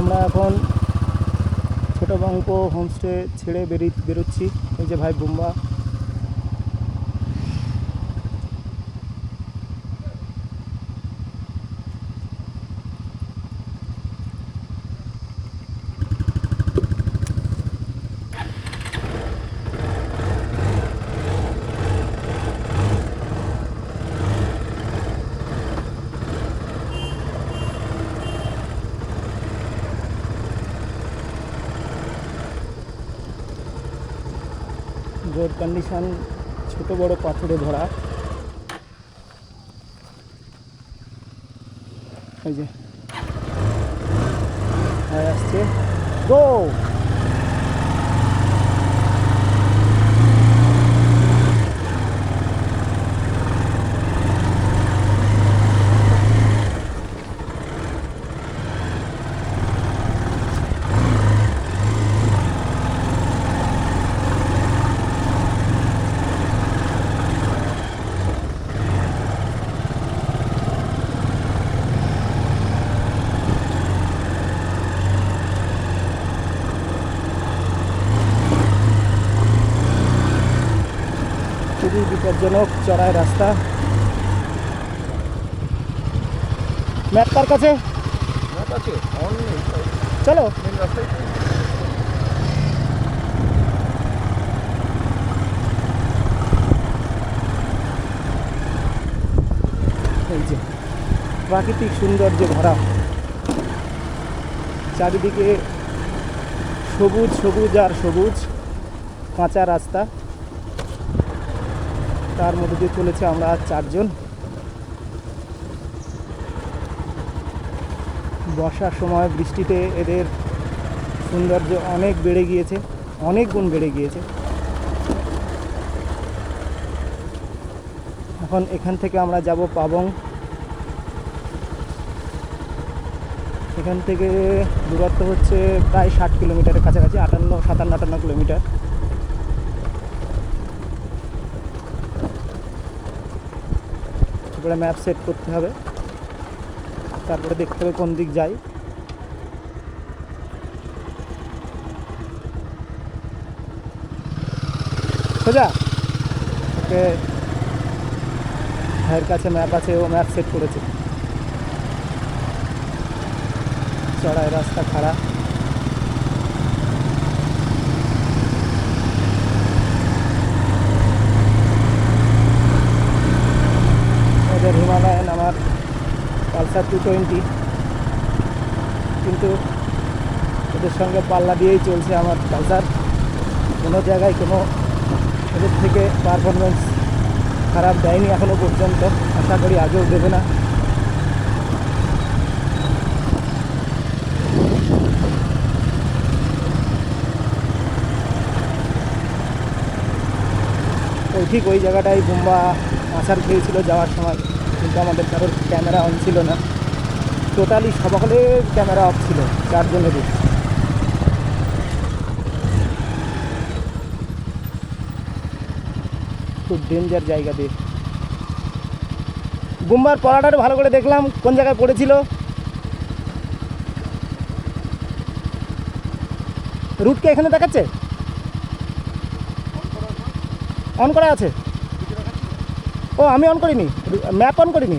আমরা এখন ছোটবাঙ্ক হোমস্টে ছেড়ে বেরোচ্ছি। এই যে ভাই বুম্বা। রোড কন্ডিশন ছোট বড় পাথরে ভরা। এই যে আসছে গো। খুবই বিপজ্জনক চড়াই রাস্তা। ম্যাপ কার কাছে? চলো। এই যে প্রাকৃতিক সৌন্দর্যে ভরা, চারিদিকে সবুজ সবুজ আর সবুজ, কাঁচা রাস্তা, তার মধ্যে দিয়ে চলেছে আমরা 4 জন। বর্ষার সময় বৃষ্টিতে এদের সৌন্দর্য অনেক বেড়ে গিয়েছে, অনেক গুণ বেড়ে গিয়েছে। এখন এখান থেকে আমরা যাব পাবং। এখান থেকে দূরত্ব হচ্ছে প্রায় 60 কিলোমিটারের কাছাকাছি, 57-58 কিলোমিটার। তারপরে ম্যাপ সেট করতে হবে, তারপরে দেখতে হবে কোন দিক যাই। সোজা ওকে, ভাইয়ের কাছে ম্যাপ আছে, ও ম্যাপ সেট করেছে। চড়াই রাস্তা খাড়া, ওদের হিমালয়ান, আমার পালসার 220, কিন্তু ওদের সঙ্গে পাল্লা দিয়েই চলছে আমার পালসার। কোনো জায়গায় কোনো ওদের থেকে পারফরমেন্স খারাপ দেয়নি এখনও পর্যন্ত, আশা করি আগেও দেবে না। ওই ঠিক ওই জায়গাটায় বুম্বা আছাড় খেয়েছিল যাওয়ার সময়, কিন্তু আমাদের কারোর ক্যামেরা অন ছিল না। টোটালি সকলের ক্যামেরা অফ ছিল, 4 জনেরই। খুব ডেঞ্জার জায়গা দিয়ে। বুম্বার পড়াটা ভালো করে দেখলাম কোন জায়গায় পড়েছিল। রুটকে এখানে দেখাচ্ছে, অন করা আছে। ও আমি অন করিনি, ম্যাপ অন করিনি।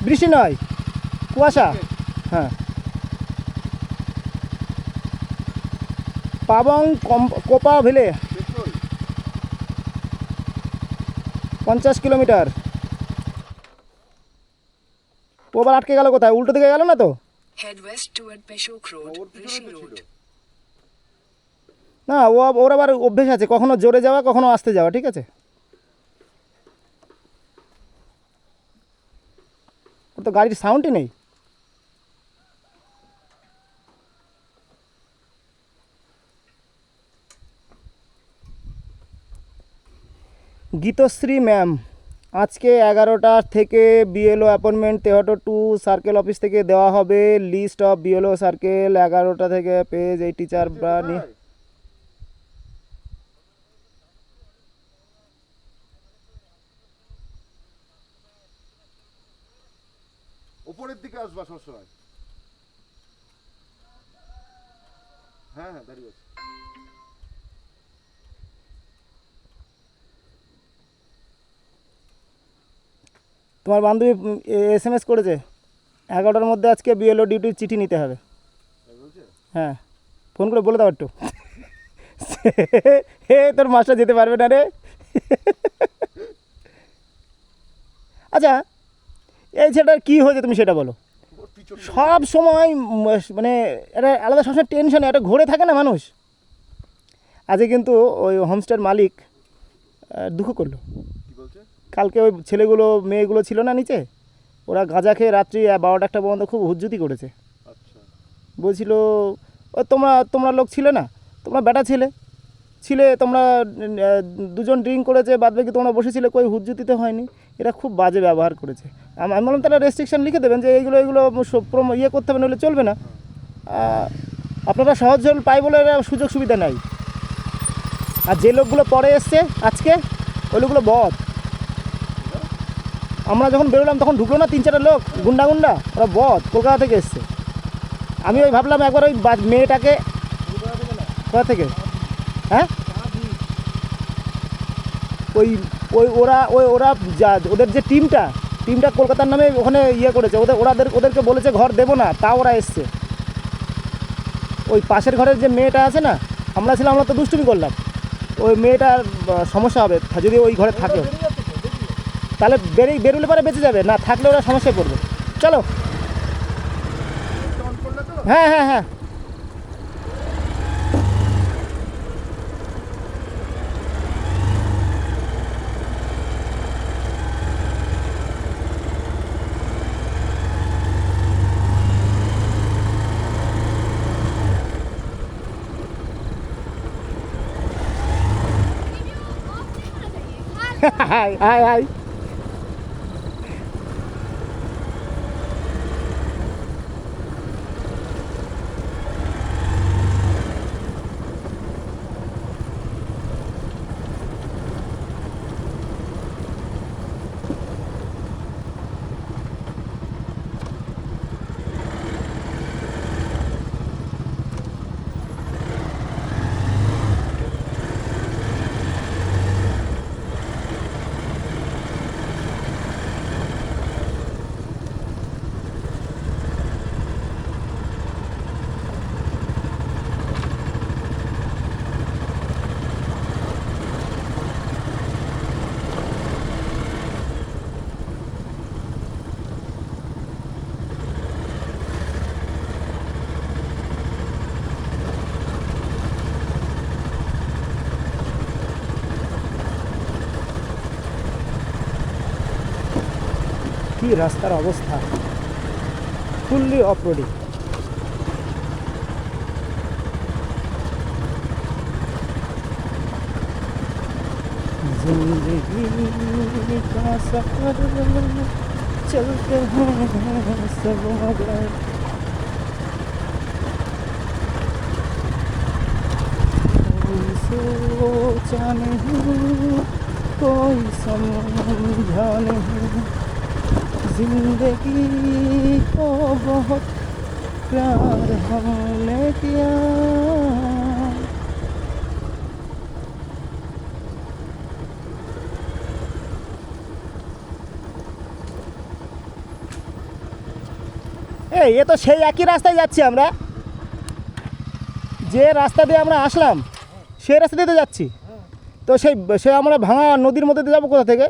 বৃষ্টি নয়, কুয়াশা। হ্যাঁ, পাবং কোপা ভেলে 50 কিলোমিটার। ওবার আটকে গেল কোথায়? উল্টো দিকে গেল না তো? না, ওর আবার অভ্যেস আছে কখনো জোরে যাওয়া কখনো আসতে যাওয়া, ঠিক আছে? ওর তো গাড়ির সাউন্ডই নেই। গীতশ্রী ম্যাম, আজকে 11টা থেকে BLO appointment Tehatta 2 circle office থেকে দেওয়া হবে। লিস্ট অফ বিএলও সার্কেল 11টা থেকে পেজ এই টিচার বা উপরের দিকে আসবা সবসময়। হ্যাঁ হ্যাঁ দাঁড়িয়ে আছে। তোমার বান্ধবী SMS করেছে 11টার মধ্যে আজকে বিএলও ডিউটির চিঠি নিতে হবে। তাই বলছে? হ্যাঁ, ফোন করে বলে দাও একটু। হে তোর মাস্টার যেতে পারবে না রে। আচ্ছা, এই ছেলেটার কী হয়েছে তুমি সেটা বলো। ওর পিছন সব সময় মানে একটা আলাদা সবসময় টেনশনে একটা ঘোরে থাকে না মানুষ। আজকে কিন্তু ওই হোমস্টের মালিক দুঃখ করলো। কি বলছে? কালকে ওই ছেলেগুলো মেয়েগুলো ছিল না নিচে, ওরা গাঁজা খেয়ে রাত্রি 12টা 1টা পর্যন্ত খুব হুজ্জুতি করেছে। আচ্ছা। বলছিল ও তোমরা লোক ছিলে না, তোমরা বেটা ছিলে তোমরা দুজন ড্রিঙ্ক করেছে, বাদ বাকি তোমরা বসেছিলে, কই হুজ্জুতিতে হয়নি। এরা খুব বাজে ব্যবহার করেছে। আমি বললাম তারা রেস্ট্রিকশন লিখে দেবেন যে এইগুলো ইয়ে করতে হবে, নাহলে চলবে না। আপনারা সহজ সরল পাই বলে এরা সুযোগ সুবিধা নাই। আর যে লোকগুলো পরে এসছে আজকে, ওই লোকগুলো বদ। আমরা যখন বেরোলাম তখন ঢুকলো না 3-4টা লোক গুন্ডা, ওরা বদ, কলকাতা থেকে এসছে। আমি ওই ভাবলাম একবার ওই মেয়েটাকে কোথা থেকে, হ্যাঁ ওরা ওদের যে টিমটা কলকাতার নামে ওখানে ইয়ে করেছে, ওদেরকে বলেছে ঘর দেবো না, তা ওরা এসছে। ওই পাশের ঘরের যে মেয়েটা আছে না, আমরা তো দুষ্টুমি করলাম। ওই মেয়েটার সমস্যা হবে যদি ওই ঘরে থাকে, তাহলে বেরোলে পরে বেঁচে যাবে, না থাকলে ওরা সমস্যায় পড়বে। চলো। হ্যাঁ হ্যাঁ হ্যাঁ, हाय हाय हाय। কি রাস্তার অবস্থা, ফুললি অফরোডিং। जिंदगी का सफर चलते हैं सब मगर कोई सोचा नहीं, कोई समझा नहीं, जिंदगी को बहुत प्यार हमने किया। ये तो সেই একই রাস্তায় যাচ্ছি আমরা, যে রাস্তা দিয়ে আমরা আসলাম সেই রাস্তা দিয়ে তো যাচ্ছি। তো সে আমরা ভাঙা নদীর মধ্যে দিয়ে যাবো কোথা থেকে?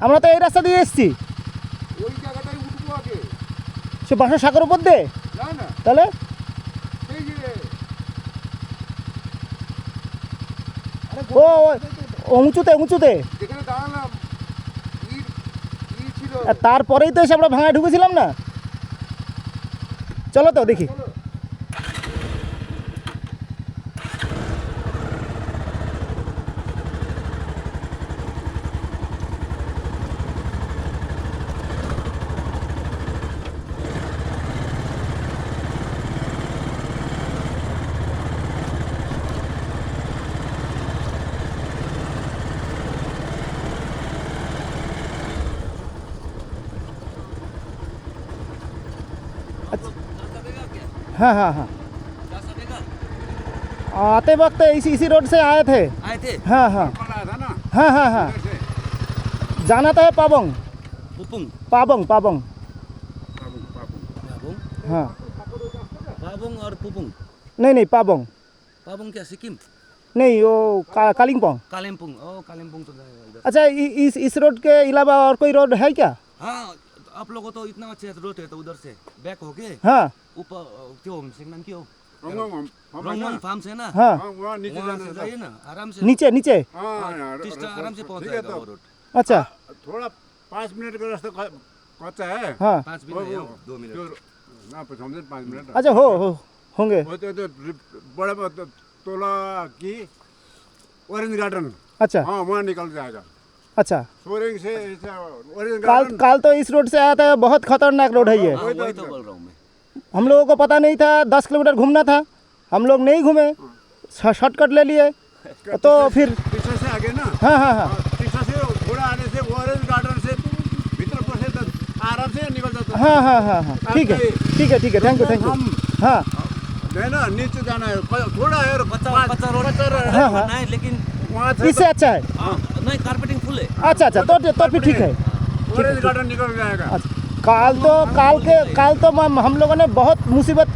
আমরা তো এই রাস্তা দিয়ে এসেছি। ওই জায়গাটাই উঠবো আগে। সে বাঁশের শাখার উপর দিয়ে? না না, তাহলে এই যে ও উঁচুতে যেখানে দাঁড়ালাম ছিল, আর তারপরেই তো এসে আমরা ভাঙায় ঢুকেছিলাম না। চলো তো দেখি। अच्छा हाँ हाँ हाँ आते वक्त इसी रोड से आए थे आए थे हाँ हाँ कल आया था ना हाँ हाँ हाँ ऐसे जाना तो है पाबंग पुपुंग पाबंग पाबंग पाबुंग हाँ पाबुंग और पुपुंग नहीं पाबंग पाबुंग क्या सिक्किम नहीं वो कालिम्पोंग कालिम्पोंग ओ कालिम्पोंग तो जाएगा इधर अच्छा इस रोड के अलावा और कोई रोड है क्या हाँ आप लोगों तो इतना अच्छा रोड है तो उधर से बैक हो के हाँ ऊपर क्यों नाम क्यों हम रोंगमन फार्म से ना हाँ वहाँ नीचे वहाँ जाना से था जाइए ना आराम से नीचे नीचे हाँ यार टिस्टा आराम से पहुंच ठीक है जाएगा तो वो रोड अच्छा थोड़ा 5 मिनट का रास्ता कच्चा है हाँ 5 मिनट या 2 मिनट ना समझे 5 मिनट अच्छा होंगे वो तो बड़ा तोला की ऑरेंज गार्डन अच्छा हाँ वहाँ निकल जाएगा अच्छा सोरेंग से ऑरेंज काल गार्डन काल तो इस रोड से आया था बहुत खतरनाक रोड है ये हाँ वही तो बोल रहा हूँ मैं हम लोगों को पता नहीं था 10 किलोमीटर घूमना था हम लोग नहीं घूमे शॉर्टकट ले लिए तो फिर पीछे से आगे ना हाँ हाँ हाँ पीछे से घोड़ा आने से ऑरेंज गार्डन से भीतर पर से आराम से निकल जाता है हाँ हाँ हाँ हाँ ठीक है थैंक यू हम हाँ नहीं ना नीचे जाना है थोड़ा है पचा रोड हाँ, हाँ। नहीं लेकिन वहाँ से इससे अच्छा है नहीं कारपेटिंग फुल है अच्छा तो फिर ठीक है ऑरेंज गार्डन निकल जाएगा अच्छा काल तो हम लोगों ने बहुत मुसीबत